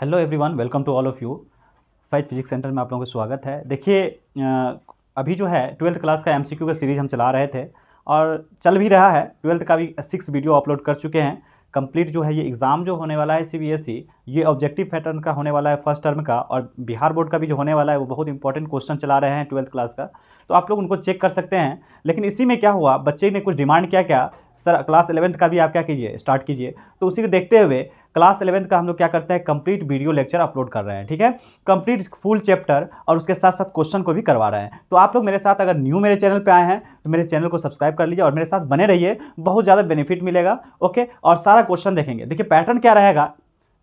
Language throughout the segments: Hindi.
Hello everyone, welcome to all of you. Faiz physics centre में आप लोगों का स्वागत है। देखिए, अभी जो है 12th क्लास का एमसीक्यू का सीरीज़ हम चला रहे थे और चल भी रहा है। 12th का भी 6 वीडियो अपलोड कर चुके हैं। कंप्लीट जो है ये एग्ज़ाम जो होने वाला है सीबीएसई, ये ऑब्जेक्टिव पैटर्न का होने वाला है फर्स्ट टर्म का, और बिहार बोर्ड का भी जो होने वाला है वो बहुत इंपॉर्टेंट क्वेश्चन चला रहे हैं 12th क्लास का, तो आप लोग उनको चेक कर सकते हैं। लेकिन इसी में क्या हुआ, बच्चे ने कुछ डिमांड किया, क्या सर क्लास 11th का भी आप क्या कीजिए, स्टार्ट कीजिए। तो उसी को देखते हुए क्लास 11th का हम लोग क्या करते हैं, कंप्लीट वीडियो लेक्चर अपलोड कर रहे हैं। ठीक है, कंप्लीट फुल चैप्टर और उसके साथ साथ क्वेश्चन को भी करवा रहे हैं। तो आप लोग मेरे साथ अगर न्यू मेरे चैनल पे आए हैं तो मेरे चैनल को सब्सक्राइब कर लीजिए और मेरे साथ बने रहिए, बहुत ज़्यादा बेनिफिट मिलेगा। ओके, और सारा क्वेश्चन देखेंगे। देखिए पैटर्न क्या रहेगा,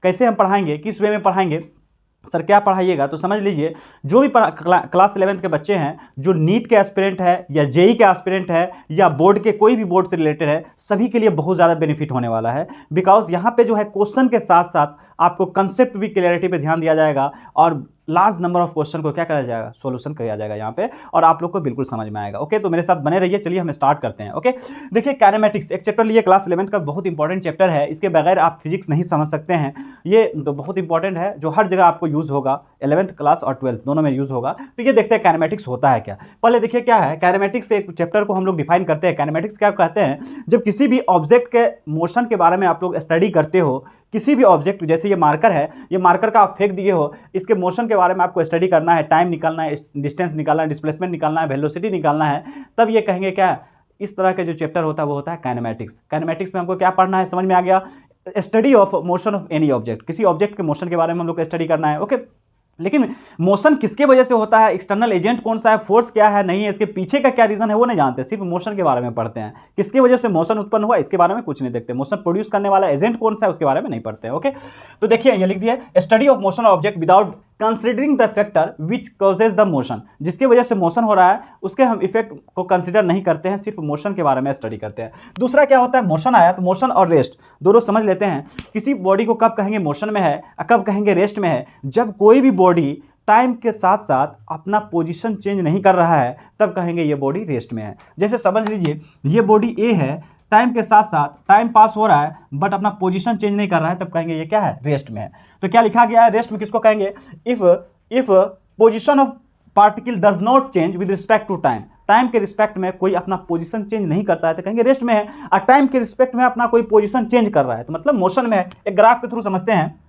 कैसे हम पढ़ाएंगे, किस वे में पढ़ाएंगे, सर क्या पढ़ाइएगा, तो समझ लीजिए जो भी क्लास 11th के बच्चे हैं, जो नीट के एस्पिरेंट है या जेई के एस्पिरेंट है या बोर्ड के कोई भी बोर्ड से रिलेटेड है, सभी के लिए बहुत ज़्यादा बेनिफिट होने वाला है। बिकॉज यहाँ पे जो है क्वेश्चन के साथ साथ आपको कंसेप्ट भी क्लियरिटी पे ध्यान दिया जाएगा और लार्ज नंबर ऑफ क्वेश्चन को क्या करा जाएगा, सॉल्यूशन किया जाएगा यहाँ पे, और आप लोग को बिल्कुल समझ में आएगा। ओके, तो मेरे साथ बने रहिए। चलिए हम स्टार्ट करते हैं। ओके, देखिए काइनेमेटिक्स एक चैप्टर लिए, क्लास 11th का बहुत इंपॉर्टेंट चैप्टर है। इसके बगैर आप फिजिक्स नहीं समझ सकते हैं। ये तो बहुत इंपॉर्टेंट है, जो हर जगह आपको यूज़ होगा, 11th क्लास और 12th दोनों में यूज़ होगा। तो ये देखते हैं काइनेमेटिक्स होता है क्या। पहले देखिए क्या है काइनेमेटिक्स, एक चैप्टर को हम लोग डिफाइन करते हैं। काइनेमेटिक्स क्या कहते हैं, जब किसी भी ऑब्जेक्ट के मोशन के बारे में आप लोग स्टडी करते हो, किसी भी ऑब्जेक्ट, जैसे ये मार्कर है, ये मार्कर का आप फेंक दिए हो, इसके मोशन के बारे में आपको स्टडी करना है, टाइम निकालना है, डिस्टेंस निकालना है, डिस्प्लेसमेंट निकालना है, वेलोसिटी निकालना है, तब ये कहेंगे क्या, इस तरह का जो चैप्टर होता है वो होता है काइनेमेटिक्स। काइनेमेटिक्स में हमको क्या पढ़ना है, समझ में आ गया, study of motion of any object, किसी ऑब्जेक्ट के मोशन के बारे में हम लोग को स्टडी करना है। ओके, लेकिन मोशन किसके वजह से होता है, एक्सटर्नल एजेंट कौन सा है, फोर्स क्या है, नहीं है, इसके पीछे का क्या रीजन है वो नहीं जानते, सिर्फ मोशन के बारे में पढ़ते हैं। किसकी वजह से मोशन उत्पन्न हुआ इसके बारे में कुछ नहीं देखते, मोशन प्रोड्यूस करने वाला एजेंट कौन सा है उसके बारे में नहीं पढ़ते हैं। ओके, तो देखिए ये लिख दिया, study of motion object without considering the factor which causes the motion, जिसकी वजह से मोशन हो रहा है उसके हम इफेक्ट को कंसिडर नहीं करते हैं, सिर्फ मोशन के बारे में स्टडी करते हैं। दूसरा क्या होता है, मोशन आया तो मोशन और रेस्ट दोनों समझ लेते हैं। किसी बॉडी को कब कहेंगे मोशन में है, कब कहेंगे रेस्ट में है, जब कोई भी बॉडी टाइम के साथ साथ अपना पोजीशन चेंज नहीं कर रहा है, तब कहेंगे ये बॉडी रेस्ट में है। जैसे समझ लीजिए ये बॉडी ए है, टाइम के साथ साथ टाइम पास हो रहा है बट अपना पोजीशन चेंज नहीं कर रहा है, तब कहेंगे ये क्या है, रेस्ट में है। तो क्या लिखा गया है, रेस्ट में किसको कहेंगे, if position of particle does not change with respect to time, time के रिस्पेक्ट में कोई अपना पोजीशन चेंज नहीं करता है तो कहेंगे रेस्ट में है, और टाइम के रिस्पेक्ट में अपना कोई पोजीशन चेंज कर रहा है तो मतलब मोशन में है। एक ग्राफ के थ्रू समझते हैं,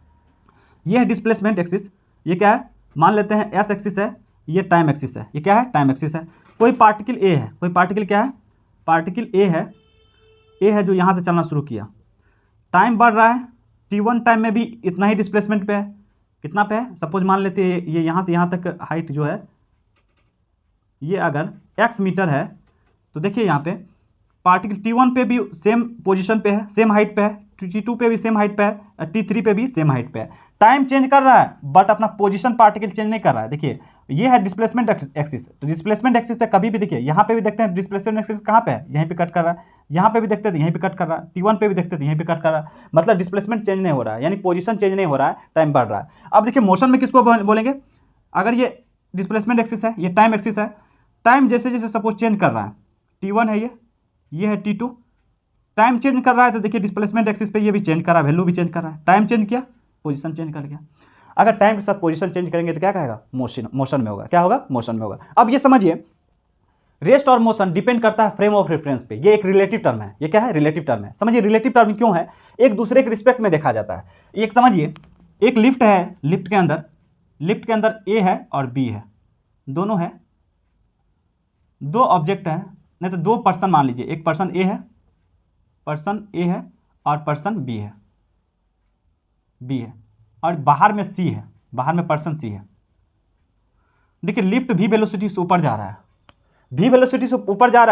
ये है डिस्प्लेसमेंट एक्सिस, ये क्या है, मान लेते हैं एस एक्सिस है, ये टाइम एक्सिस है, ये क्या है, टाइम एक्सिस है। कोई पार्टिकल ए है, कोई पार्टिकल क्या है, पार्टिकल ए है जो यहाँ से चलना शुरू किया, टाइम बढ़ रहा है, t1 टाइम में भी इतना ही डिस्प्लेसमेंट पे है, कितना पे है, सपोज मान लेते हैं ये यहाँ से यहाँ तक हाइट जो है, ये अगर x मीटर है तो देखिए यहाँ पे पार्टिकल t1 पे भी सेम पोजीशन पे है, सेम हाइट पे है, t2 पे भी सेम हाइट पे है, t3 पे भी सेम हाइट पे है। टाइम चेंज कर रहा है बट अपना पोजीशन पार्टिकल चेंज नहीं कर रहा है। देखिए ये है डिस्प्लेसमेंट एक्सिस, तो डिस्प्लेसमेंट एक्सिस पे कभी भी देखिए, यहाँ पे भी देखते हैं डिस्प्लेसमेंट एक्सिस कहाँ पे है, यहीं पे कट कर रहा है, यहाँ पे भी देखते हैं यहीं पे कट कर रहा है, t1 पे भी देखते हैं यहीं पे कट कर रहा है, मतलब डिस्प्लेसमेंट चेंज नहीं हो रहा है, यानी पोजीशन चेंज नहीं हो रहा है, टाइम बढ़ रहा है। अब देखिए मोशन में किसको बोलेंगे, अगर ये डिस्प्लेसमेंट एक्सिस है, ये टाइम एक्सिस है, टाइम जैसे जैसे सपोज चेंज कर रहा है, t1 है ये है t2, टाइम चेंज कर रहा है तो देखिए डिस्प्लेसमेंट एक्सिस पे ये भी चेंज कर रहा है, वैल्यू भी चेंज कर रहा है, टाइम चेंज किया पोजीशन चेंज कर गया। अगर टाइम के साथ पोजीशन चेंज करेंगे तो क्या कहेगा, मोशन में होगा, क्या होगा, मोशन में होगा। अब ये समझिए रेस्ट और मोशन डिपेंड करता है फ्रेम ऑफ रेफरेंस पे, ये एक रिलेटिव टर्म है, ये क्या है, रिलेटिव टर्म है। समझिए रिलेटिव टर्म क्यों है, एक दूसरे के रिस्पेक्ट में देखा जाता है। एक समझिए, एक लिफ्ट है, लिफ्ट के अंदर ए है और बी है, दोनों है, दो ऑब्जेक्ट है, नहीं तो दो पर्सन मान लीजिए, एक पर्सन ए है और पर्सन बी है, और बाहर में सी है, बाहर में पर्सन सी है। देखिए लिफ्ट भी वेलोसिटी से ऊपर जा रहा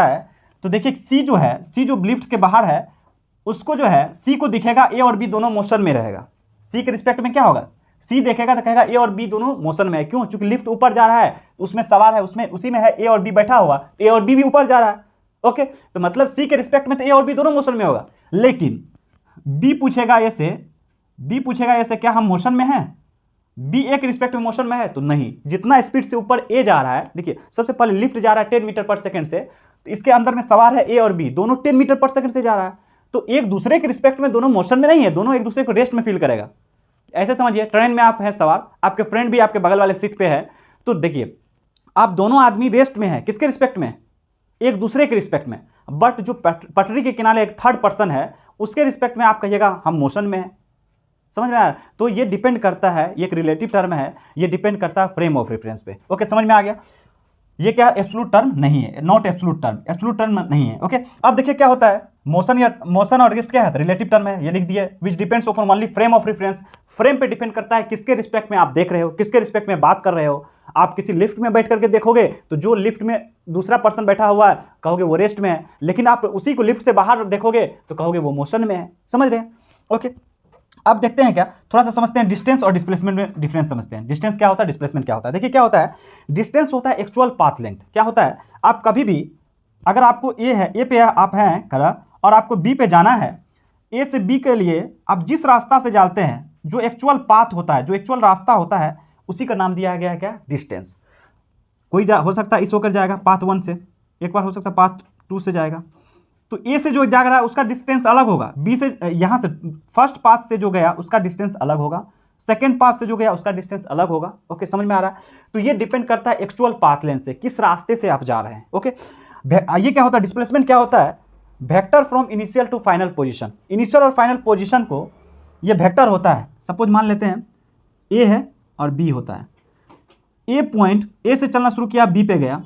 है, तो देखिए सी जो है, सी जो लिफ्ट के बाहर है उसको जो है, सी को दिखेगा ए और बी दोनों मोशन में रहेगा। सी के रिस्पेक्ट में क्या होगा, सी देखेगा तो कहेगा ए और बी दोनों मोशन में है, क्यों, चूंकि लिफ्ट ऊपर जा रहा है, उसमें सवार है, उसमें उसी में है ए और बी बैठा हुआ, ए और बी भी ऊपर जा रहा है। ओके, तो मतलब सी के रिस्पेक्ट में तो ए और बी दोनों मोशन में होगा। लेकिन बी पूछेगा ऐसे क्या हम मोशन में हैं, बी ए के रिस्पेक्ट में मोशन में है तो नहीं। जितना स्पीड से ऊपर ए जा रहा है, देखिए सबसे पहले लिफ्ट जा रहा है 10 मीटर पर सेकंड से, तो इसके अंदर में सवार है ए और बी, दोनों 10 मीटर पर सेकंड से जा रहा है, तो एक दूसरे के रिस्पेक्ट में दोनों मोशन में नहीं है, दोनों एक दूसरे को रेस्ट में फील करेगा, ऐसे समझिए ट्रेन में आप हैं सवार, आपके फ्रेंड भी आपके बगल वाले सीट पे है, तो देखिए आप दोनों आदमी रेस्ट में है, किसके रिस्पेक्ट में? एक दूसरे के रिस्पेक्ट में। बट जो पटरी के किनारे एक थर्ड पर्सन है उसके रिस्पेक्ट में आप कहिएगा हम मोशन में है। समझ में आ रहा है? तो ये डिपेंड करता है, ये एक रिलेटिव टर्म है, ये डिपेंड करता है फ्रेम ऑफ रेफरेंस पे। ओके, समझ में आ गया? ये क्या एब्सोल्यूट टर्म नहीं है, not absolute term, absolute term नहीं है। ओके, अब देखिए क्या होता है, मोशन या मोशन और रेस्ट क्या है, रिलेटिव टर्म है, ये लिख दिया, which depends upon only frame of reference. Frame पे डिपेंड करता है किसके रिस्पेक्ट में आप देख रहे हो, किसके रिस्पेक्ट में बात कर रहे हो। आप किसी लिफ्ट में बैठ करके देखोगे तो जो लिफ्ट में दूसरा पर्सन बैठा हुआ है कहोगे वो रेस्ट में है, लेकिन आप उसी को लिफ्ट से बाहर देखोगे तो कहोगे वो मोशन में है। समझ रहे हैं? ओके, अब देखते हैं क्या, थोड़ा सा समझते हैं डिस्टेंस और डिस्प्लेसमेंट में डिफरेंस समझते हैं। डिस्टेंस क्या होता है, डिस्प्लेसमेंट क्या होता है। देखिए क्या होता है, डिस्टेंस होता है एक्चुअल पाथ लेंथ। क्या होता है, आप कभी भी अगर आपको ए पे आप हैं खड़ा और आपको बी पे जाना है, ए से बी के लिए आप जिस रास्ता से जाते हैं, जो एक्चुअल पाथ होता है, जो एक्चुअल रास्ता होता है, उसी का नाम दिया गया है क्या, डिस्टेंस। कोई हो सकता है इस होकर जाएगा पाथ 1 से, एक बार हो सकता है पाथ 2 से जाएगा, तो ए से जो जा रहा है उसका डिस्टेंस अलग होगा, बी से यहाँ से फर्स्ट पाथ से जो गया उसका डिस्टेंस अलग होगा, सेकेंड पाथ से जो गया उसका डिस्टेंस अलग होगा। ओके, समझ में आ रहा है? तो ये डिपेंड करता है एक्चुअल पाथ लेंथ से, किस रास्ते से आप जा रहे हैं। ओके, ये क्या होता है, डिस्प्लेसमेंट क्या होता है, vector from initial to final position. Initial और फाइनल पोजीशन को ये वेक्टर होता है। सपोज मान लेते हैं ए है और बी होता है, ए पॉइंट ए से चलना शुरू किया, बी पे गया,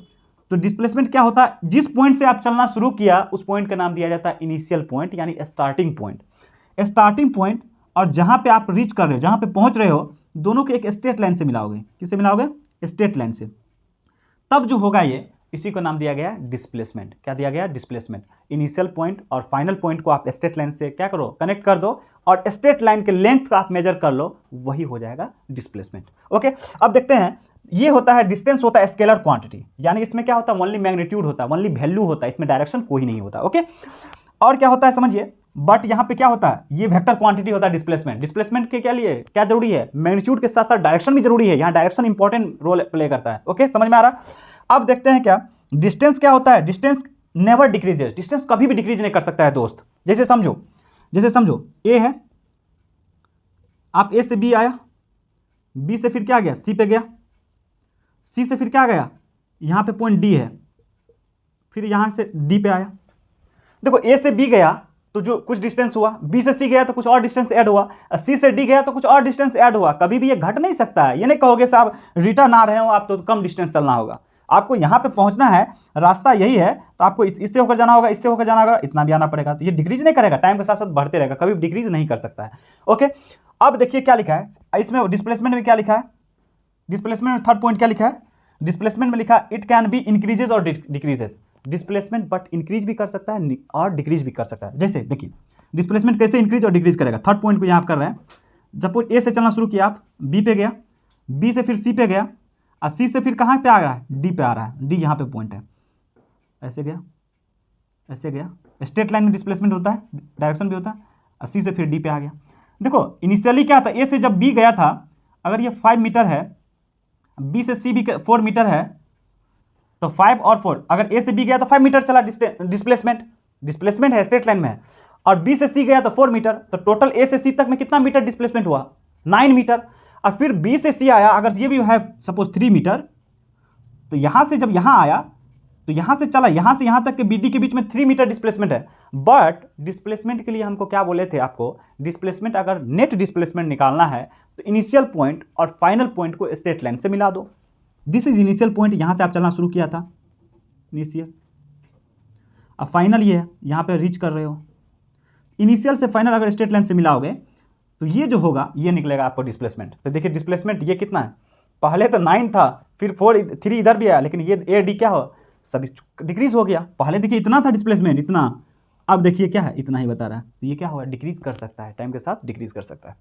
तो डिस्प्लेसमेंट क्या होता है, जिस पॉइंट से आप चलना शुरू किया उस पॉइंट का नाम दिया जाता है इनिशियल पॉइंट, यानी स्टार्टिंग पॉइंट। स्टार्टिंग पॉइंट और जहां पे आप रीच कर रहे हो, जहां पे पहुंच रहे हो, दोनों के एक स्ट्रेट लाइन से मिलाओगे। किससे मिलाओगे, स्ट्रेट लाइन से। तब जो होगा ये, इसी को नाम दिया गया डिस्प्लेसमेंट। क्या दिया गया, डिस्प्लेसमेंट। इनिशियल पॉइंट और फाइनल पॉइंट को आप स्ट्रेट लाइन से क्या करो, कनेक्ट कर दो, और स्ट्रेट लाइन के लेंथ का आप मेजर कर लो, वही हो जाएगा डिस्प्लेसमेंट। ओके, अब देखते हैं, ये होता है डिस्टेंस, होता है स्केलर क्वांटिटी, यानी इसमें क्या होता है, ओनली मैग्नीट्यूड होता है, ओनली वैल्यू होता है, इसमें डायरेक्शन कोई नहीं होता। ओके, और क्या होता है समझिए, बट यहां पे क्या होता है, ये वेक्टर क्वांटिटी होता है डिस्प्लेसमेंट। डिस्प्लेसमेंट के क्या लिए क्या जरूरी है, मैग्नीट्यूड के साथ साथ डायरेक्शन भी जरूरी है, यहां डायरेक्शन इंपॉर्टेंट रोल प्ले करता है। ओके, समझ में आ रहा? अब देखते हैं क्या डिस्टेंस क्या होता है। डिस्टेंस नेवर डिक्रीजेस, डिस्टेंस कभी भी डिक्रीज नहीं कर सकता है दोस्त। जैसे समझो ए है, आप ए से बी आया, बी से फिर क्या गया, सी पे गया, सी से फिर क्या गया, यहां पे पॉइंट डी है, फिर यहां से डी पे आया। देखो ए से बी गया तो जो कुछ डिस्टेंस हुआ, बी से सी गया तो कुछ और डिस्टेंस ऐड हुआ, सी से डी गया तो कुछ और डिस्टेंस ऐड हुआ। कभी भी ये घट नहीं सकता है। ये नहीं कहोगे साहब रिटर्न आ रहे हो आप तो कम डिस्टेंस चलना होगा। आपको यहाँ पे पहुंचना है, रास्ता यही है, तो आपको इससे होकर जाना होगा, इससे होकर जाना होगा, इतना भी आना पड़ेगा। तो ये डिक्रीज नहीं करेगा, टाइम के साथ साथ बढ़ते रहेगा, कभी डिक्रीज नहीं कर सकता है। ओके, अब देखिए क्या लिखा है इसमें, डिस्प्लेसमेंट में क्या लिखा है, डिस्प्लेसमेंट में थर्ड पॉइंट क्या लिखा है, डिस्प्लेसमेंट में लिखा इट कैन बी इंक्रीजेज और डिक्रीजेज। डिस्प्लेसमेंट बट इंक्रीज भी कर सकता है और डिक्रीज भी कर सकता है। जैसे देखिए डिस्प्लेसमेंट कैसे इंक्रीज और डिक्रीज करेगा, थर्ड पॉइंट को यहाँ कर रहे हैं। सपोज ए से चलना शुरू किया, आप बी पे गया, बी से फिर सी पे गया, और सी से फिर कहाँ पे आ रहा है, डी पे आ रहा है, डी यहाँ पे पॉइंट है, ऐसे गया, ऐसे गया। स्ट्रेट लाइन में डिस्प्लेसमेंट होता है, डायरेक्शन भी होता है, और सी से फिर डी पे आ गया। देखो इनिशियली क्या था, ए से जब बी गया था, अगर ये 5 मीटर है, बी से सी भी 4 मीटर है, तो 5 और 4, अगर ए से बी गया तो 5 मीटर चला डिस्प्लेसमेंट है, स्ट्रेट लाइन में है, और बी से सी गया तो 4 मीटर, तो टोटल ए से सी तक में कितना मीटर डिस्प्लेसमेंट हुआ, 9 मीटर। और फिर बी से सी आया, अगर ये भी है सपोज 3 मीटर, तो यहां से जब यहां आया तो यहां से चला, यहां से यहां तक के बीडी के बीच में 3 मीटर डिस्प्लेसमेंट है। बट डिस्प्लेसमेंट के लिए हमको क्या बोले थे आपको, डिस्प्लेसमेंट अगर नेट डिस्प्लेसमेंट निकालना है तो इनिशियल पॉइंट और फाइनल पॉइंट को स्ट्रेट लाइन से मिला दो। दिस इज इनिशियल पॉइंट, यहां से आप चलना शुरू किया था इनिशियल, अब फाइनल ये है, यहां पे रीच कर रहे हो। इनिशियल से फाइनल अगर स्ट्रेट लाइन से मिलाओगे तो ये जो होगा ये निकलेगा आपको डिस्प्लेसमेंट। तो देखिए डिस्प्लेसमेंट ये कितना है, पहले तो 9 था, फिर 3 इधर भी आया, लेकिन ये ए डी क्या हो, सब डिक्रीज हो गया। पहले देखिए इतना था डिस्प्लेसमेंट, इतना, अब देखिए क्या है, इतना ही बता रहा है। तो ये क्या हुआ, डिक्रीज कर सकता है, टाइम के साथ डिक्रीज कर सकता है।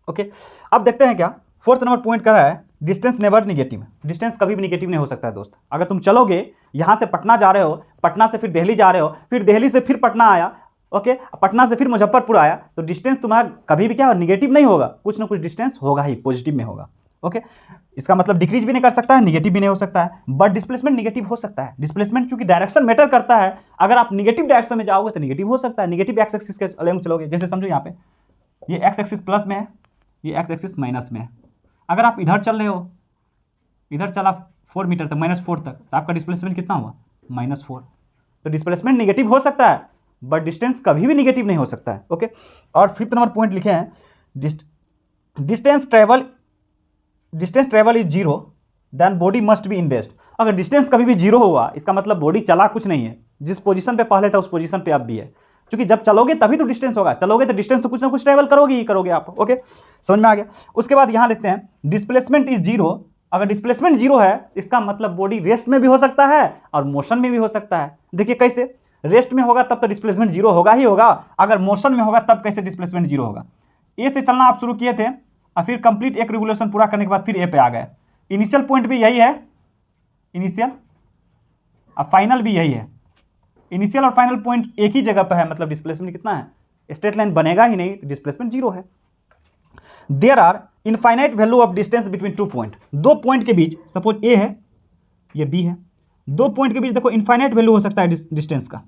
ओके, अब देखते हैं क्या फोर्थ नंबर पॉइंट कर रहा है, डिस्टेंस नेवर निगेटिव। डिस्टेंस कभी भी निगेटिव नहीं हो सकता है दोस्त। अगर तुम चलोगे, यहाँ से पटना जा रहे हो, पटना से फिर दिल्ली जा रहे हो, फिर दिल्ली से फिर पटना आया, ओके, पटना से फिर मुजफ्फरपुर आया, तो डिस्टेंस तुम्हारा कभी भी क्या हो, निगेटिव नहीं होगा, कुछ ना कुछ डिस्टेंस होगा ही, पॉजिटिव में होगा। ओके, इसका मतलब डिक्रीज भी नहीं कर सकता है, निगेटिव भी नहीं हो सकता है, बट डिस्प्लेसमेंट निगेटिव हो सकता है। डिस्प्लेसमेंट क्योंकि डायरेक्शन मैटर करता है, अगर आप निगेटिव डायरेक्शन में जाओगे तो निगेटिव हो सकता है, निगेटिव एक्स एक्सिस के अलोंग चलोगे। जैसे समझो यहाँ पे ये एक्स एक्सिस प्लस में है, ये एक्स एक्सिस माइनस में है। अगर आप इधर चल रहे हो, इधर चला 4 मीटर तक, -4 तक, तो आपका डिस्प्लेसमेंट कितना हुआ? -4। तो डिस्प्लेसमेंट निगेटिव हो सकता है बट डिस्टेंस कभी भी निगेटिव नहीं हो सकता है। ओके, और 5th नंबर पॉइंट लिखे हैं, distance travel is zero then body must be in rest. अगर डिस्टेंस कभी भी जीरो हुआ इसका मतलब बॉडी चला कुछ नहीं है, जिस पोजीशन पे पहले था उस पोजीशन पे अब भी है, क्योंकि जब चलोगे तभी तो डिस्टेंस होगा, चलोगे तो डिस्टेंस तो कुछ ना कुछ ट्रेवल करोगे ही करोगे आप। ओके, समझ में आ गया। उसके बाद यहां लिखते हैं डिस्प्लेसमेंट इज जीरो। अगर डिस्प्लेसमेंट जीरो है इसका मतलब बॉडी रेस्ट में भी हो सकता है और मोशन में भी हो सकता है। देखिए कैसे, रेस्ट में होगा तब तो डिस्प्लेसमेंट जीरो होगा ही होगा, अगर मोशन में होगा तब कैसे डिस्प्लेसमेंट जीरो होगा। ए से चलना आप शुरू किए थे और फिर कंप्लीट एक रिवोल्यूशन पूरा करने के बाद फिर ए पे आ गए। इनिशियल पॉइंट भी यही है, इनिशियल और फाइनल भी यही है। इनिशियल और फाइनल पॉइंट एक ही जगह पर है, मतलब डिस्प्लेसमेंट कितना है? स्ट्रेट लाइन बनेगा ही नहीं, डिस्प्लेसमेंट जीरो है। There are infinite value of distance between 2 point. 2 point के बीच, सपोज ए है ये बी है, 2 पॉइंट के बीच देखो इनफाइनाइट वैल्यू हो सकता है डिस्टेंस का।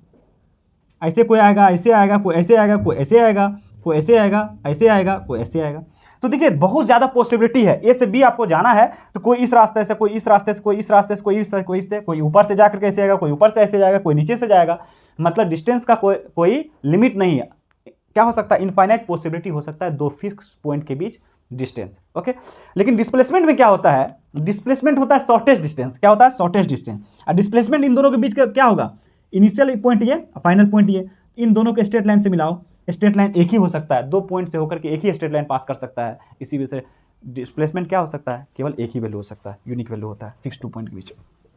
ऐसे कोई आएगा, ऐसे आएगा, कोई ऐसे आएगा, कोई ऐसे आएगा, कोई ऐसे आएगा, ऐसे आएगा, कोई ऐसे आएगा। तो देखिए बहुत ज़्यादा पॉसिबिलिटी है। ए से बी आपको जाना है तो कोई इस रास्ते से, कोई इस रास्ते से, कोई इस रास्ते से, कोई इससे, कोई ऊपर से जाकर के ऐसे आएगा, कोई ऊपर से ऐसे जाएगा, कोई नीचे से जाएगा। मतलब डिस्टेंस का कोई लिमिट नहीं है। क्या हो सकता है? इनफाइनाइट पॉसिबिलिटी हो सकता है 2 फिक्स पॉइंट के बीच डिस्टेंस। ओके, लेकिन डिस्प्लेसमेंट में क्या होता है? डिस्प्लेसमेंट होता है शॉर्टेस्ट डिस्टेंस। क्या होता है? Shortest distance. और डिस्प्लेसमेंट इन दोनों के बीच का क्या होगा? इनिशियल पॉइंट ये, फाइनल पॉइंट ये, इन दोनों के स्ट्रेट लाइन से मिलाओ, स्ट्रेट लाइन एक ही हो सकता है, 2 पॉइंट से होकर के एक ही स्ट्रेट लाइन पास कर सकता है। इसी वजह से डिस्प्लेसमेंट क्या हो सकता है? केवल एक ही वैल्यू हो सकता है, यूनिक वैल्यू होता है फिक्स 2 पॉइंट के बीच।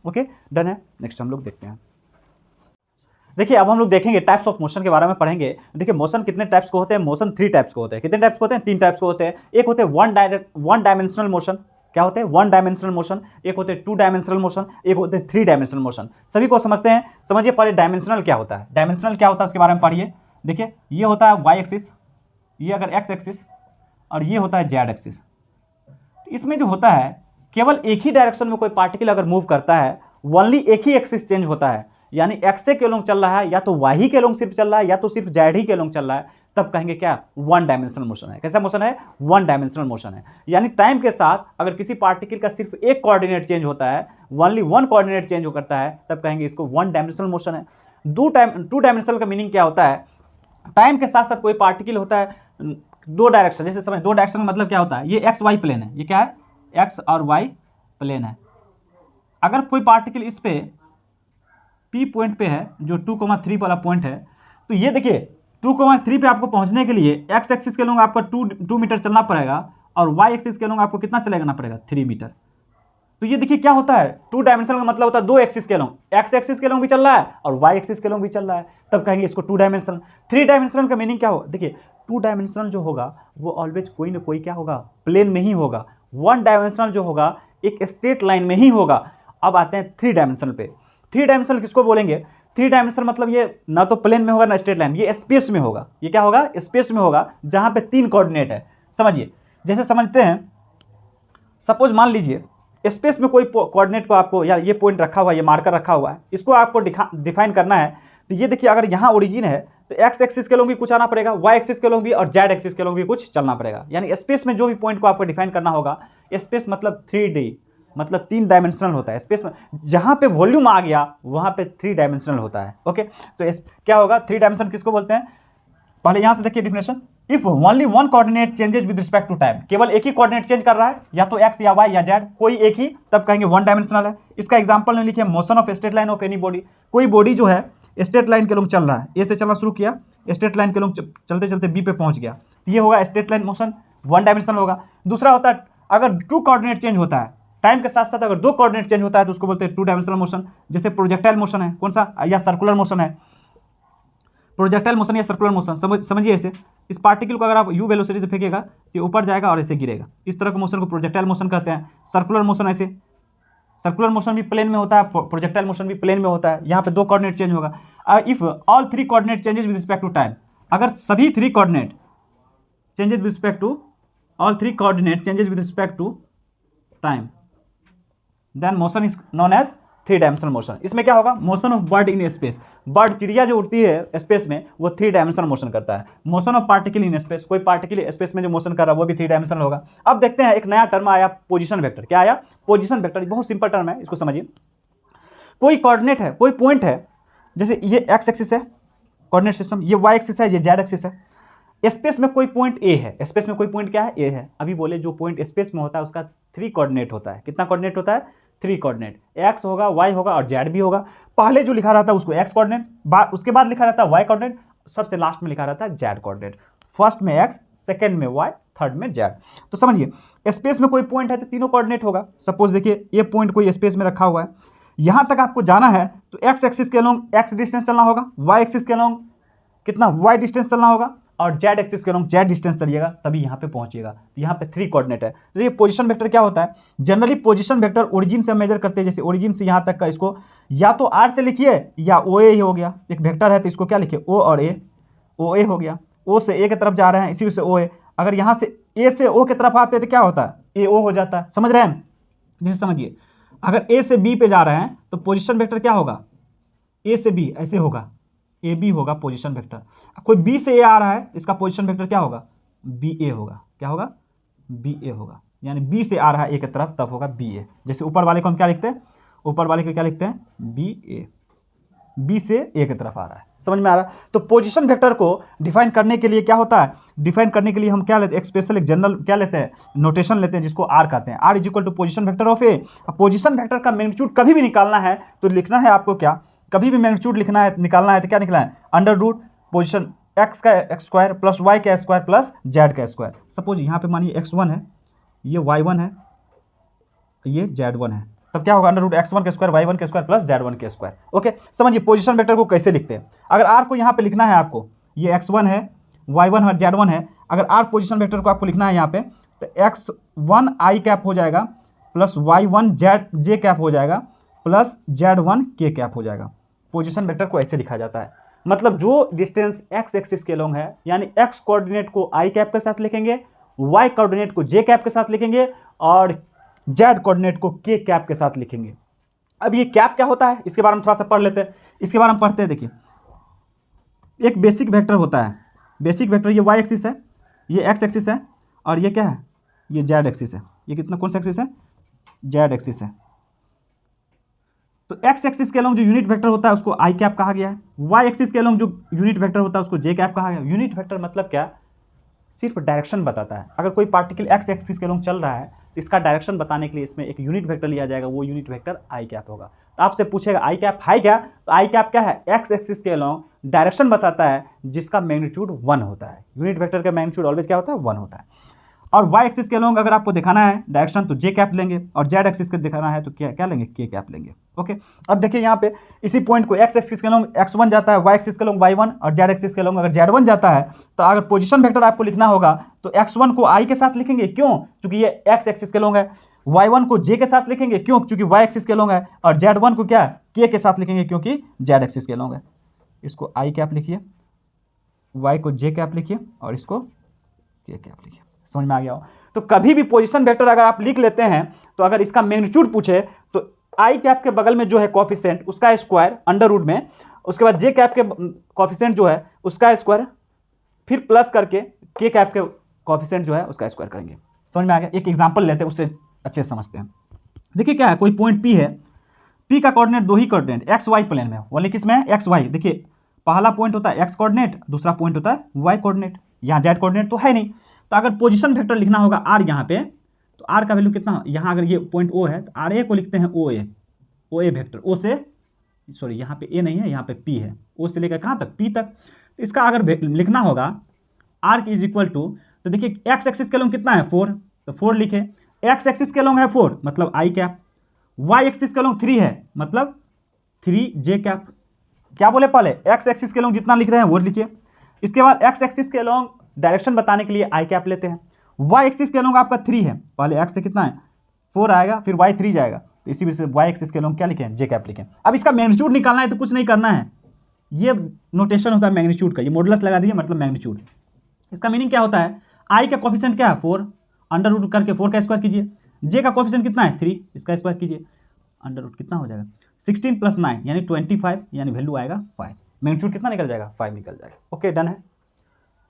ओके, डन है। नेक्स्ट हम लोग देखते हैं। देखिए अब हम लोग देखेंगे टाइप्स ऑफ मोशन के बारे में पढ़ेंगे। देखिए मोशन कितने टाइप्स के होते हैं? मोशन 3 टाइप्स के होते हैं। कितने टाइप्स के होते हैं? 3 टाइप्स के होते हैं। एक होते हैं वन डायमेंशनल मोशन। क्या होते हैं? 1 डायमेंशनल मोशन। एक होते हैं 2 डायमेंशनल मोशन, एक होते हैं 3 डायमेंशनल मोशन। सभी को समझते हैं। समझिए पहले डायमेंशनल क्या होता है। डायमेंशनल क्या होता है उसके बारे में पढ़िए। देखिए ये होता है वाई एक्सिस, ये अगर एक्स एक्सिस, और ये होता है जेड एक्सिस। इसमें जो होता है केवल एक ही डायरेक्शन में कोई पार्टिकल अगर मूव करता है, ओनली एक ही एक्सिस चेंज होता है, यानी एक्स के लोंग चल रहा है या तो वाई के लोंग सिर्फ चल रहा है या तो सिर्फ जेड ही के लोंग चल रहा है, तब कहेंगे क्या? 1 डायमेंशनल मोशन है। कैसा मोशन है? 1 डायमेंशनल मोशन है। यानी टाइम के साथ अगर किसी पार्टिकल का सिर्फ एक कोऑर्डिनेट चेंज होता है, ओनली 1 कोऑर्डिनेट चेंज करता है, तब कहेंगे इसको 1 डायमेंशनल मोशन है। 2 डायमेंशनल का मीनिंग क्या होता है? टाइम के साथ साथ कोई पार्टिकल होता है 2 डायरेक्शन, जैसे समझ 2 डायरेक्शन का मतलब क्या होता है? ये एक्स वाई प्लेन है, ये क्या है? एक्स और वाई प्लेन है। अगर कोई पार्टिकल इस पे P पॉइंट पे है जो 2,3 वाला पॉइंट है, तो ये देखिए 2,3 पे आपको पहुंचने के लिए एक्स एक्सिस के लोग आपको 2 मीटर चलना पड़ेगा और वाई एक्सिस के लोग आपको कितना चलेगा पड़ेगा? 3 मीटर। तो ये देखिए क्या होता है? 2 डायमेंशनल का मतलब होता है 2 एक्सिस के लोग, एक्स एक्सिस के लोग भी चल रहा है और वाई एक्सिस के लोग भी चल रहा है, तब कहेंगे इसको 2 डायमेंशनल। 3 डायमेंशनल का मीनिंग क्या हो? देखिए 2 डायमेंशनल जो होगा वो ऑलवेज कोई ना कोई क्या होगा? प्लेन में ही होगा। 1 डायमेंशनल जो होगा एक स्ट्रेट लाइन में ही होगा। अब आते हैं 3 डायमेंशनल पे। 3 डायमेंशनल किसको बोलेंगे? 3 डायमेंशनल मतलब ये ना तो प्लेन में होगा ना स्ट्रेट लाइन, ये स्पेस में होगा। ये क्या होगा? स्पेस में होगा, जहां पे 3 कोऑर्डिनेट है। समझिए, जैसे समझते हैं, सपोज मान लीजिए स्पेस में कोई कोऑर्डिनेट को आपको, या ये पॉइंट रखा हुआ है, ये मार्कर रखा हुआ है, इसको आपको डिफाइन करना है। तो ये देखिए अगर यहाँ ओरिजिन है तो एक्स एक्सिस के लोग भी कुछ आना पड़ेगा, वाई एक्सिस के लोग भी और जेड एक्सिस के लोग भी कुछ चलना पड़ेगा। यानी स्पेस में जो भी पॉइंट को आपको डिफाइन करना होगा, स्पेस मतलब 3D, मतलब 3 डायमेंशनल होता है। स्पेस में जहां पे वॉल्यूम आ गया वहां पे 3 डायमेंशनल होता है। ओके, तो क्या होगा? 3 डायमेंशनल किसको बोलते हैं? पहले यहां से देखिए definition. If only 1 coordinate changes with respect to time, केवल एक ही कोऑर्डिनेट चेंज कर रहा है, या तो एक्स या वाई या जेड, कोई एक ही, तब कहेंगे 1 डायमेंशनल है। इसका एग्जांपल में लिखिए motion of straight line of any body. कोई बॉडी जो है स्ट्रेट लाइन के लोग चल रहा है, ए से चलना शुरू किया, स्ट्रेट लाइन के लोग चलते चलते बी पे पहुंच गया, तो ये होगा स्ट्रेट लाइन मोशन, 1 डायमेंशनल होगा। दूसरा होता है अगर 2 कोऑर्डिनेट चेंज होता है, टाइम के साथ साथ अगर 2 कोऑर्डिनेट चेंज होता है तो उसको बोलते हैं 2 डायमेंशनल मोशन। जैसे प्रोजेक्टाइल मोशन है, कौन सा? या सर्कुलर मोशन है। प्रोजेक्टाइल मोशन या सर्कुलर मोशन समझिए ऐसे, इस पार्टिकल को अगर आप यू वेलोसिटी से फेंकेगा तो ऊपर जाएगा और ऐसे गिरेगा, इस तरह के मोशन को प्रोजेक्टाइल मोशन कहते हैं। सर्कुलर मोशन ऐसे, सर्कुलर मोशन भी प्लेन में होता है, प्रोजेक्टाइल मोशन भी प्लेन में होता है। यहाँ पे 2 कोऑर्डिनेट चेंज होगा। If all 3 coordinate changes with respect to time, अगर सभी 3 coordinate changes with respect to, all 3 coordinate changes with respect to time, then motion is known as 3 dimensional motion. इसमें क्या होगा, motion of bird in space, bird चिड़िया जो उड़ती है स्पेस में वो 3 डायमेंशनल मोशन करता है। Motion of particle in space, कोई पार्टिकल स्पेस में जो मोशन कर रहा है वो भी 3 डायमेंशनल होगा। अब देखते हैं एक नया टर्म आया पोजीशन वेक्टर। क्या आया, पोजीशन वेक्टर। बहुत सिंपल टर्म है, इसको समझिए। कोई कोऑर्डिनेट है, कोई पॉइंट है, जैसे ये एक्स एक्सिस है कोऑर्डिनेट सिस्टम, ये वाई एक्सिस है, ये जेड एक्सिस है। स्पेस में कोई पॉइंट ए है, स्पेस में कोई पॉइंट क्या है, ए है। अभी बोले जो पॉइंट स्पेस में होता है उसका 3 कोऑर्डिनेट होता है। कितना कोऑर्डिनेट होता है, 3 कोऑर्डिनेट। एक्स होगा, वाई होगा और जेड भी होगा। पहले जो लिखा रहता है उसको एक्स कोऑर्डिनेट, उसके बाद लिखा रहता है वाई कोऑर्डिनेट, सबसे लास्ट में लिखा रहता है जेड कोऑर्डिनेट। फर्स्ट में एक्स, सेकेंड में वाई, थर्ड में जेड। तो समझिए स्पेस में कोई पॉइंट है तो तीनों कोऑर्डिनेट होगा। सपोज देखिए ये पॉइंट कोई स्पेस में रखा हुआ है, यहां तक आपको जाना है तो एक्स एक्सिस के अलोंग एक्स डिस्टेंस चलना होगा, वाई एक्सिस के अलोंग कितना वाई डिस्टेंस चलना होगा और जेड एक्सिस के अलोंग जेड डिस्टेंस चलिएगा, तभी यहाँ पे पहुंचिएगा। तो यहाँ पे 3 कोऑर्डिनेट है। तो ये पोजीशन वेक्टर क्या होता है, जनरली पोजीशन वेक्टर ओरिजिन से मेजर करते हैं। जैसे ओरिजिन से यहाँ तक का इसको या तो आर से लिखिए या ओ ए हो गया। एक वेक्टर है तो इसको क्या लिखिए, ओ और ए, ओ ए हो गया। ओ से ए की तरफ जा रहे हैं इसी से ओ ए। अगर यहाँ से ए से ओ की तरफ आते हैं तो क्या होता है, ए ओ हो जाता है। समझ रहे हैं, जैसे समझिए अगर ए से बी पे जा रहे हैं तो पोजीशन वेक्टर क्या होगा, ए से बी ऐसे होगा, ए बी होगा पोजीशन वेक्टर। कोई बी से ए आ रहा है, इसका पोजीशन वेक्टर क्या होगा, बी ए होगा। क्या होगा, बी ए होगा। यानी बी से आ रहा है ए की तरफ, तब होगा बी ए। जैसे ऊपर वाले को हम क्या लिखते हैं, ऊपर वाले को क्या लिखते हैं, बी ए, बी से ए की तरफ आ रहा है। समझ में आ रहा है। तो पोजीशन वेक्टर को डिफाइन करने के लिए क्या होता है, डिफाइन करने के लिए हम क्या लेते हैं, एक स्पेशल एक जनरल क्या लेते हैं, नोटेशन लेते हैं जिसको आर कहते हैं। R is equal to position vector of A. Position vector का मैग्नीट्यूड कभी भी निकालना है तो लिखना है आपको क्या, कभी भी मैग्नीट्यूड लिखना है निकालना है तो क्या निकला है, अंडर रूट पोजीशन एक्स का एक्स स्क्वायर प्लस वाई का स्क्वायर प्लस जेड का स्क्वायर। सपोज यहाँ पे मानिए x1 है, ये y1 है, ये z1 है, तब क्या होगा, अंडर रूट x1 का स्क्वायर y1 का स्क्वायर प्लस z1 का स्क्वायर। ओके, समझिए पोजीशन वेक्टर को कैसे लिखते हैं। अगर r को यहाँ पे लिखना है आपको, ये x1 है, y1 और z1 है। अगर r पोजीशन वेक्टर को आपको लिखना है यहाँ पे तो x1 i कैप हो जाएगा प्लस y1 j कैप हो जाएगा प्लस z1 k कैप हो जाएगा। पोजीशन वेक्टर को ऐसे लिखा जाता है। मतलब जो डिस्टेंस x एक्सिस के अलोंग है, यानी x कोऑर्डिनेट को i कैप के साथ लिखेंगे, y कोऑर्डिनेट को j कैप के साथ लिखेंगे और z कोऑर्डिनेट को k कैप के साथ लिखेंगे। अब ये कैप क्या होता है इसके बारे में थोड़ा सा पढ़ लेते हैं। इसके बारे में पढ़ते हैं। देखिए एक बेसिक वेक्टर होता है, बेसिक वेक्टर ये y एक्सिस है, ये x एक्सिस है और ये क्या है, ये z एक्सिस है। ये कितना कौन सा एक्सिस है, z एक्सिस है। तो x एक्सिस के अलोंग जो यूनिट वेक्टर होता है उसको i कैप कहा गया है। y एक्सिस के अलोंग जो यूनिट वेक्टर होता है उसको j कैप कहा गया है। यूनिट वेक्टर मतलब क्या, सिर्फ डायरेक्शन बताता है। अगर कोई पार्टिकल x एक्सिस के अलोंग चल रहा है तो इसका डायरेक्शन बताने के लिए इसमें एक यूनिट वेक्टर लिया जाएगा, वो यूनिट वेक्टर i कैप होगा। तो आपसे पूछेगा i कैप है क्या, तो i कैप क्या है, x एक्सिस के अलोंग डायरेक्शन बताता है जिसका मैग्नीट्यूड 1 होता है। यूनिट वेक्टर का मैग्नीट्यूड ऑलवेज क्या होता है, 1 होता है। और y एक्सिस के अलोंग अगर आपको दिखाना है डायरेक्शन तो j कैप लेंगे और z एक्सिस के दिखाना है तो क्या लेंगे, k कैप लेंगे। ओके, अब देखिए यहाँ पे इसी पॉइंट को x एक्सिस के अलोंग x1 जाता है, y एक्सिस के अलोंग y1 और z एक्सिस के अलोंग अगर z1 जाता है तो अगर पोजीशन वेक्टर आपको लिखना होगा तो x1 को i के साथ लिखेंगे, क्यों, क्योंकि ये x एक्सिस के अलोंग है। y1 को j के साथ लिखेंगे, क्यों, क्योंकि y एक्सिस के अलोंग है। और z1 को क्या k के साथ लिखेंगे क्योंकि z एक्सिस के अलोंग है। इसको i कैप लिखिए, y को j कैप लिखिए और इसको k कैप लिखिए। समझ में आ गया हो। तो कभी भी पोजीशन वेक्टर अगर आप लिख लेते हैं तो अगर इसका मैग्नीट्यूड पूछे तो आई कैप के बगल में जो है कोएफिशिएंट उसका स्क्वायर अंडर रूट में, उसके बाद जे कैप के कोएफिशिएंट जो है उसका स्क्वायर, फिर प्लस करके के कैप के कोएफिशिएंट जो है उसका स्क्वायर करेंगे। समझ में आ गया। एक एग्जांपल लेते हैं उससे अच्छे से समझते हैं। देखिए क्या है, कोई पॉइंट पी है, पी का कोऑर्डिनेट दो ही कोऑर्डिनेट एक्स वाई प्लेन में, ओनली किस में है, एक्स वाई। देखिए पहला पॉइंट होता है एक्स कोऑर्डिनेट, दूसरा पॉइंट होता है वाई कोऑर्डिनेट। यहाँ जेड कोऑर्डिनेट तो है नहीं, तो अगर पोजीशन वेक्टर लिखना होगा आर यहाँ पे, तो आर का वैल्यू कितना, यहाँ अगर ये पॉइंट ओ है तो आर ए को लिखते हैं ओ ए, ओ ए वेक्टर, ओ से सॉरी यहाँ पे ए नहीं है, यहाँ पे पी है, ओ से लेकर कहाँ तक, पी तक। तो इसका अगर लिखना होगा आर की इज इक्वल टू, तो देखिए एक्स एक्सिस के लॉन्ग कितना है 4, तो 4 लिखे। एक्स एक्सिस के लॉन्ग है 4 मतलब आई कैप, वाई एक्सिस के लॉन्ग 3 है मतलब 3 जे कैप। क्या बोले पहले, एक्स एक्सिस के लॉन्ग जितना लिख रहे हैं वो लिखिए। इसके बाद एक्स एक्सिस के लॉन्ग डायरेक्शन बताने के लिए आई कैप लेते हैं। वाई एक्सिस के लॉन्ग आपका 3 है, पहले एक्स से कितना है 4 आएगा, फिर वाई 3 जाएगा, तो इसी वजह से वाई एक्सिस के लॉन्ग क्या लिखें, जे कैप लिखें। अब इसका मैग्नीट्यूड निकालना है तो कुछ नहीं करना है, ये नोटेशन होता है मैग्नीट्यूड का, ये मॉडुलस लगा दीजिए मतलब मैग्नीट्यूड। इसका मीनिंग क्या होता है, आई का कोफिशिएंट क्या है 4, अंडर रूट करके 4 का स्क्वायर कीजिए। जे का कोफिशिएंट कितना है 3, इसका स्क्वायर कीजिए, अंडर रूट कितना हो जाएगा 16 + 9 यानी 25, यानी वैल्यू आएगा 5। मैग्नीट्यूड कितना निकल जाएगा? 5 निकल जाएगा। ओके, डन है।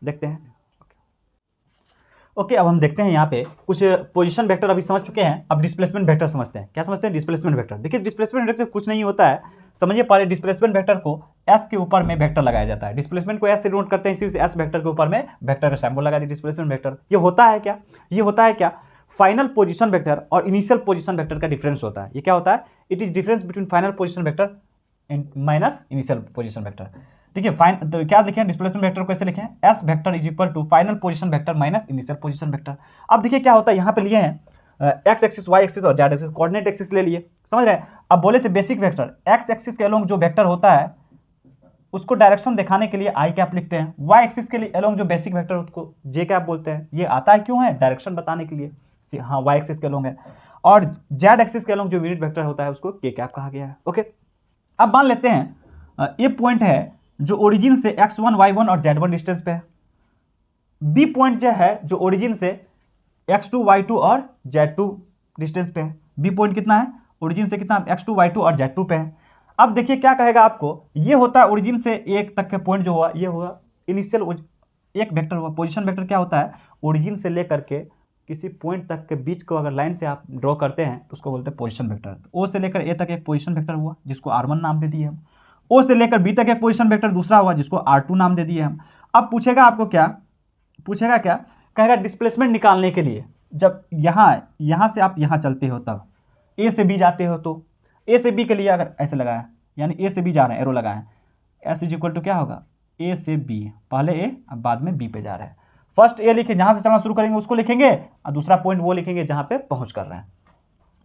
देखते हैं। ओके, अब हम देखते हैं यहाँ पे कुछ पोजीशन वेक्टर अभी समझ चुके हैं, अब डिस्प्लेसमेंट वेक्टर समझते हैं। क्या समझते हैं? Displacement vector. देखिए डिस्प्लेसमेंट वेक्टर से कुछ नहीं होता है, समझिए पहले डिस्प्लेसमेंट वेक्टर को एस के ऊपर में वेक्टर लगाया जाता है। डिस्प्लेसमेंट को एस से नोट करते हैं, सिर्फ एस वेक्टर के ऊपर में वेक्टर का सिंबल लगा दिया, डिस्प्लेसमेंट वेक्टर। ये होता है क्या? ये होता है क्या? फाइनल पोजीशन वेक्टर और इनिशियल पोजीशन वेक्टर का डिफरेंस होता है। ये क्या होता है? It is difference between final position vector minus initial position vector. देखिए फाइन तो क्या लिखें? डिस्प्लेसमेंट वेक्टर को कैसे लिखें? S vector is equal to final position vector minus initial position vector. अब देखिए क्या होता है, यहाँ पे लिए हैं एक्स एक्सिस, वाई एक्सिस और जेड एक्सिस, कोऑर्डिनेट एक्सिस ले लिए, समझ रहे हैं। अब बोले थे बेसिक वेक्टर, एक्स एक्सिस के अलोंग जो वेक्टर होता है उसको डायरेक्शन दिखाने के लिए आई कैप लिखते हैं, वाई एक्सिस के लिए अलोंग जो बेसिक वेक्टर उसको जे कैप बोलते हैं। ये आता है क्यों है? डायरेक्शन बताने के लिए। हाँ, वाई एक्सिस के अलोंग है। और जेड एक्सिस के अलोंग जो यूनिट वेक्टर होता है उसको के कैप कहा गया है। ओके, अब मान लेते हैं ये पॉइंट है जो ओरिजिन से x1, y1 और z1 डिस्टेंस पे है। बी पॉइंट जो है जो ओरिजिन से x2, y2 और z2 डिस्टेंस पे है। बी पॉइंट कितना है? ओरिजिन से कितना? x2, y2 और z2 पे है। अब देखिए क्या कहेगा आपको, ये होता है ओरिजिन से एक तक के पॉइंट जो हुआ, ये हुआ इनिशियल एक वेक्टर हुआ। पोजीशन वेक्टर क्या होता है? ओरिजिन से लेकर के किसी पॉइंट तक के बीच को अगर लाइन से आप ड्रॉ करते हैं तो उसको बोलते हैं पोजीशन वेक्टर। ओ से लेकर ए तक एक पोजीशन वेक्टर हुआ जिसको r1 नाम दे दिए हम। ओ से लेकर बी तक एक पोजीशन वेक्टर दूसरा हुआ जिसको r2 नाम दे दिए हम। अब पूछेगा आपको क्या? पूछेगा क्या? कहेगा डिस्प्लेसमेंट निकालने के लिए जब यहाँ से आप यहाँ चलते हो, तब ए से बी जाते हो, तो ए से बी के लिए अगर ऐसे लगाया, यानी ए से बी जा रहे हैं, एरो लगाए, एस इज इक्वल टू क्या होगा? ए से बी, पहले ए अब बाद में बी पे जा रहे हैं। फर्स्ट ए लिखे, जहाँ से चलना शुरू करेंगे उसको लिखेंगे, और दूसरा पॉइंट वो लिखेंगे जहाँ पे पहुँच कर रहे हैं।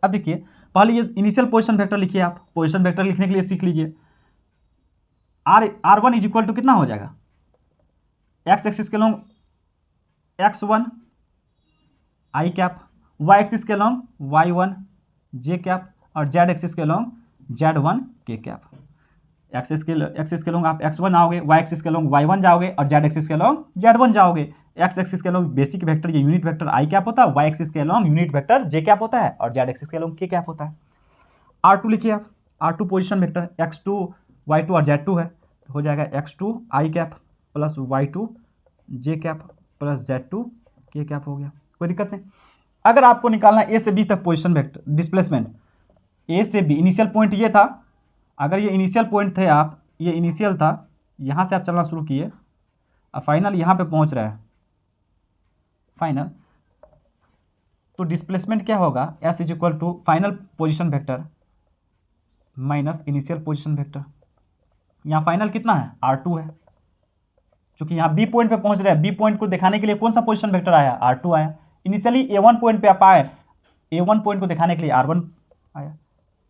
अब देखिए पहले ये इनिशियल पोजिशन वेक्टर लिखिए। आप पोजिशन वेक्टर लिखने के लिए सीख लीजिए। r1 इज इक्वल टू कितना हो जाएगा? एक्स एक्सिस के लॉन्ग x1 आई कैप, वाई एक्सिस के लॉन्ग y1 जे कैप और जेड एक्सिस के लॉन्ग z1 के कैप। एक्सिस के लॉन्ग आप x1 आओगे, वाई एक्सिस के लॉन्ग y1 जाओगे और जेड एक्सिस के लॉन्ग z1 जाओगे। एक्स एक्सिस के लॉन्ग बेसिक वेक्टर ये यूनिट वेक्टर आई कैप होता है, वाई एक्सिस के लॉन्ग यूनिट वेक्टर जे कैप होता है और जेड एक्सिस के लॉन्ग के कैप होता है। r2 लिखिए आप, r2 position vector x2, y2 और z2 है, हो जाएगा x2 आई कैप प्लस y2 जे कैप प्लस z2 के कैप हो गया। कोई दिक्कत नहीं। अगर आपको निकालना ए से बी तक पोजीशन वेक्टर डिस्प्लेसमेंट, ए से बी इनिशियल पॉइंट ये था, अगर ये इनिशियल पॉइंट थे आप, ये इनिशियल था, यहाँ से आप चलना शुरू किए और फाइनल यहाँ पे पहुँच रहा है फाइनल, तो डिस्प्लेसमेंट क्या होगा? S is equal to final position vector minus initial position vector. यहाँ फाइनल कितना है? r2 है, क्योंकि यहाँ बी पॉइंट पे पहुंच रहे हैं। बी पॉइंट को दिखाने के लिए कौन सा पोजीशन वेक्टर आया? r2 आया। इनिशियली a1 पॉइंट पे आप आए, a1 पॉइंट को दिखाने के लिए r1 आया,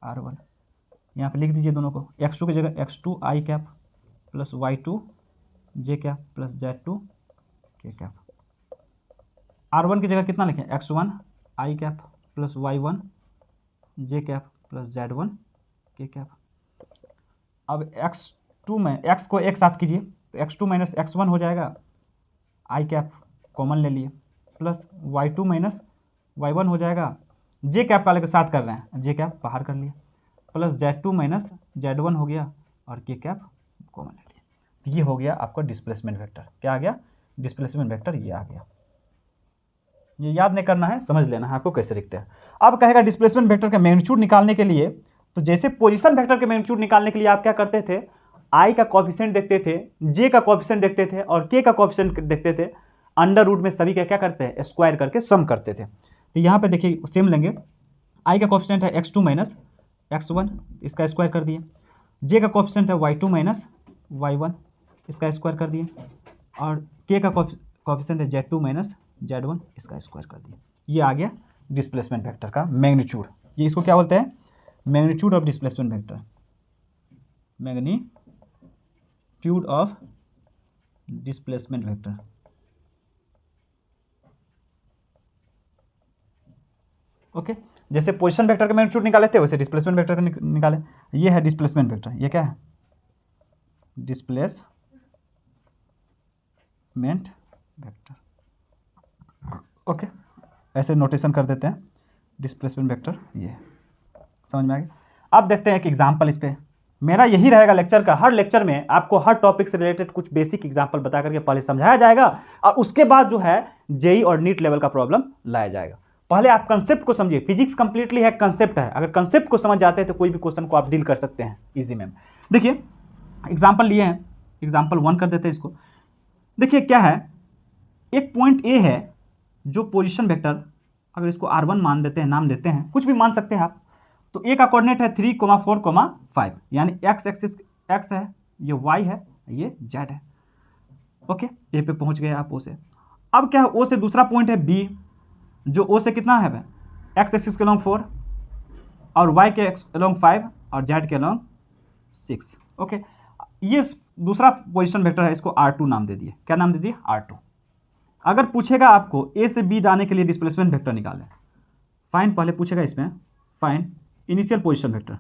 r1 यहाँ पे लिख दीजिए दोनों को। x2 की जगह x2 आई कैप प्लस y2 जे कैप प्लस z2 के कैप। r1 की जगह कितना लिखें? x1 आई कैप प्लस y1 जे कैप प्लस z1 के कैप। अब x2 में x को एक साथ कीजिए तो x2 माइनस x1 हो जाएगा, आई कैप कॉमन ले लिए, प्लस y2 माइनस y1 हो जाएगा, जे कैप वाले के साथ कर रहे हैं, जे कैप बाहर कर लिया, प्लस z2 माइनस z1 हो गया और के कैप कॉमन ले लिया। तो ये हो गया आपका डिस्प्लेसमेंट वेक्टर। क्या आ गया? डिस्प्लेसमेंट वेक्टर ये आ गया। ये याद नहीं करना है, समझ लेना है आपको कैसे लिखते हैं। अब कहेगा डिस्प्लेसमेंट वेक्टर का मैग्नीट्यूड निकालने के लिए, तो जैसे पोजीशन वेक्टर के मैग्नीट्यूड निकालने के लिए आप क्या करते थे? आई का कोएफिशिएंट देखते थे, जे का कोएफिशिएंट देखते थे और के का कोएफिशिएंट देखते थे, अंडर रूट में सभी का क्या करते हैं? स्क्वायर करके सम करते थे। तो यहाँ पे देखिए सेम लेंगे, आई का कोएफिशिएंट है x2 माइनस x1, इसका स्क्वायर कर दिए। जे का कोएफिशिएंट है y2 माइनस y1, इसका स्क्वायर कर दिए। और के का कोएफिशिएंट है z2 माइनस z1, इसका स्क्वायर कर दिए। ये आ गया डिस्प्लेसमेंट वेक्टर का मैग्नीट्यूड। ये इसको क्या बोलते हैं? Magnitude of displacement vector, magnitude of displacement vector. Okay, जैसे पोजीशन वेक्टर का मैग्नीट्यूड निकाले थे वैसे डिस्प्लेसमेंट वेक्टर का निकाले। ये है डिस्प्लेसमेंट वेक्टर, ये क्या है? Displacement vector. ओके, ऐसे नोटेशन कर देते हैं डिस्प्लेसमेंट वेक्टर, ये समझ में आ गया। अब देखते हैं एक एग्जाम्पल इस पर। मेरा यही रहेगा लेक्चर का, हर लेक्चर में आपको हर टॉपिक से रिलेटेड कुछ बेसिक एग्जाम्पल बता करके पहले समझाया जाएगा और उसके बाद जो है जेई और नीट लेवल का प्रॉब्लम लाया जाएगा। पहले आप कंसेप्ट को समझिए, फिजिक्स कंप्लीटली है कंसेप्ट है, अगर कंसेप्ट को समझ जाते हैं तो कोई भी क्वेश्चन को आप डील कर सकते हैं इजी में। देखिए एग्जाम्पल लिए हैं, एग्जाम्पल 1 कर देते हैं इसको। देखिए क्या है, एक पॉइंट ए है जो पोजीशन वेक्टर, अगर इसको r1 मान देते हैं, नाम देते हैं, कुछ भी मान सकते हैं आप, तो ए का कोऑर्डिनेट है 3, 4, 5, यानी एक्स एक्सिस एक्स है, ये वाई है, ये जेड है। ओके, ए पे पहुंच गए आप ओ से। अब क्या है, ओ से दूसरा पॉइंट है बी, जो ओ से कितना है, एक्स एक्सिस के लॉन्ग 4 और वाई के लॉन्ग 5 और जेड के लॉन्ग 6। ओके, ये दूसरा पोजीशन वेक्टर है, इसको r2 नाम दे दिए। क्या नाम दे दिए, r2। अगर पूछेगा आपको ए से बी जाने के लिए डिस्प्लेसमेंट वेक्टर निकालें, फाइंड, पहले पूछेगा इसमें find initial position vector,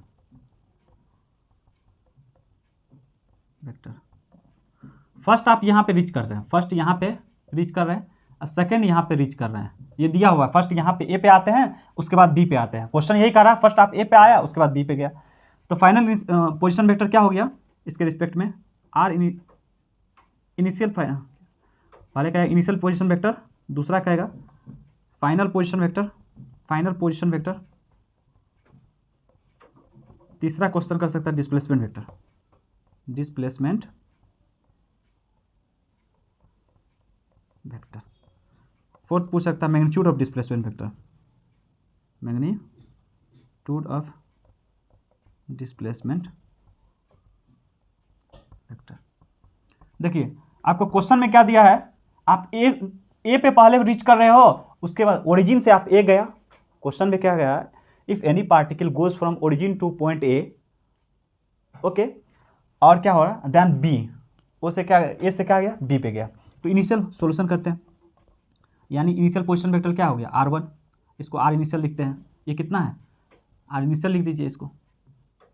first आप यहाँ पे रीच कर रहे हैं, फर्स्ट यहाँ पे रीच कर रहे हैं और सेकंड यहाँ पे रीच कर रहे हैं, ये दिया हुआ है। फर्स्ट यहाँ पे ए पे आते हैं, उसके बाद बी पे आते हैं। क्वेश्चन यही कर रहा है, फर्स्ट आप ए पे आया, उसके बाद बी पे गया। तो फाइनल पोजीशन वेक्टर क्या हो गया इसके रिस्पेक्ट में, आर इनिशियल, पहले क्या है इनिशियल पोजीशन वेक्टर, दूसरा कहेगा final position vector, final position vector, तीसरा क्वेश्चन कर सकता है displacement vector, displacement vector, fourth पूछ सकता है magnitude of displacement vector, magnitude of displacement vector. देखिए आपको क्वेश्चन में क्या दिया है, आप ए पे पहले रीच कर रहे हो, उसके बाद ओरिजिन से आप ए गया। क्वेश्चन में क्या गया, if any particle goes from origin two point A, okay, और क्या हो रहा देन बी, ओ से क्या, ए से क्या गया, बी पे गया। तो इनिशियल सॉल्यूशन करते हैं, यानी इनिशियल पोजीशन वेक्टर क्या हो गया, r1, इसको r इनिशियल लिखते हैं, ये कितना है, r इनिशियल लिख दीजिए, इसको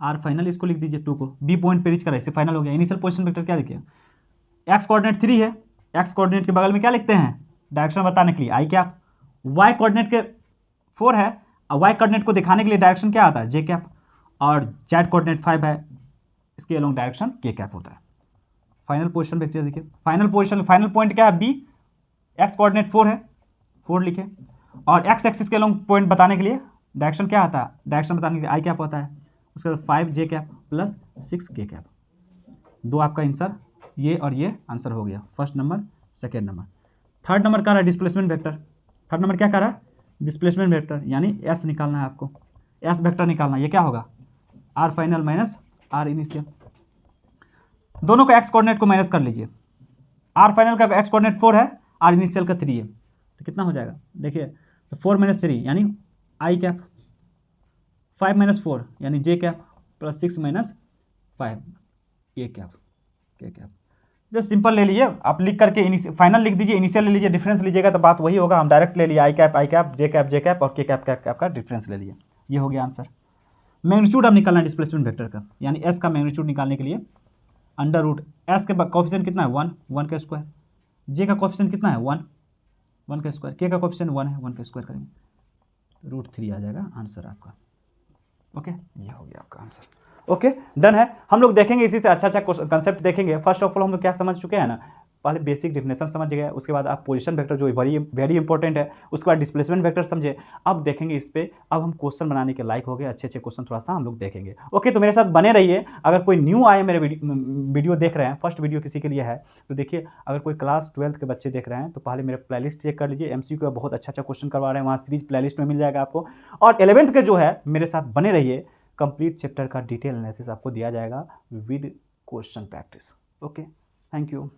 r फाइनल इसको लिख दीजिए 2 को, बी पॉइंट पे रीच करा, इससे फाइनल हो गया। इनिशियल पोजीशन वेक्टर क्या लिखे, एक्स कोऑर्डिनेट 3 है, एक्स कोऑर्डिनेट के बगल में क्या लिखते हैं, डायरेक्शन बताने के लिए आई कैप, वाई कोऑर्डिनेट के 4 है और वाई कोऑर्डिनेट को दिखाने के लिए डायरेक्शन क्या आता है, जे कैप, और जेड कोऑर्डिनेट 5 है, इसके अलोंग डायरेक्शन के कैप होता है। फाइनल पोजीशन वेक्टर देखिए, फाइनल पोजीशन, फाइनल पॉइंट क्या है बी, एक्स कोऑर्डिनेट 4 है, 4 लिखे, और एक्स एक्सिस के अलोंग पॉइंट बताने के लिए डायरेक्शन क्या आता है, डायरेक्शन बताने के लिए आई कैप होता है, उसके बाद 5 जे कैप प्लस 6 के कैप। 2 आपका आंसर, ये और ये आंसर हो गया, first number second number. Third number क्या रहा है, डिस्प्लेसमेंट वेक्टर। थर्ड नंबर क्या कर रहा है, डिस्प्लेसमेंट वेक्टर, यानी एस निकालना है आपको, एस वेक्टर निकालना, ये क्या होगा, R final minus R initial. दोनों का एक्स कोऑर्डिनेट को माइनस कर लीजिए, आर फाइनल का एक्स कोऑर्डिनेट 4 है, आर इनिशियल का 3 है, तो कितना हो जाएगा, देखिए तो 4 - 3 यानी आई कैप, 5 - 4 यानी जे कैप, प्लस 6 - 5 ए कैप, के कैप। जस्ट सिंपल ले लीजिए आप, लिख करके फाइनल लिख दीजिए, इनिशियल ले लीजिए, डिफरेंस लीजिएगा तो बात वही होगा। हम डायरेक्ट ले लिए आई कैप, जे कैप और के कैप का डिफरेंस ले लिए, ये हो गया आंसर। मैग्नीट्यूड अब निकालना है डिस्प्लेसमेंट वेक्टर का, यानी एस का मैग्नीट्यूड निकालने के लिए अंडर रूट, एस के कोएफिशिएंट कितना है 1, 1 का स्क्वायर, जे का कोएफिशिएंट कितना है 1, 1 का स्क्वायर, के का कोएफिशिएंट 1 है, 1 का स्क्वायर करेंगे तो √3 आ जाएगा आंसर आपका। ओके, ये हो गया आपका आंसर। ओके, डन है। हम लोग देखेंगे इसी से अच्छा कंसेप्ट देखेंगे। फर्स्ट ऑफ ऑल हम लोग क्या समझ चुके हैं ना, पहले बेसिक डिफिनेशन समझ गए, उसके बाद आप पोजीशन वेक्टर जो वेरी इंपॉर्टेंट है, उसके बाद डिस्प्लेसमेंट वेक्टर समझे। अब देखेंगे इस पे, अब हम क्वेश्चन बनाने के लायक हो गए, अच्छे क्वेश्चन थोड़ा सा हम लोग देखेंगे। ओके, तो मेरे साथ बने रहिए। अगर कोई न्यू आए मेरे वीडियो देख रहे हैं, फर्स्ट वीडियो किसी के लिए है, तो देखिए अगर कोई क्लास 12th के बच्चे देख रहे हैं तो पहले मेरा प्लेलिस्ट चेक कर लीजिए, MCQ का बहुत अच्छा क्वेश्चन करवा रहे हैं, वहाँ सीरीज प्लेलिस्ट में मिल जाएगा आपको। और 11th के जो है मेरे साथ बने रहिए, कंप्लीट चैप्टर का डिटेल एनालिसिस आपको दिया जाएगा with question practice. Okay, thank you.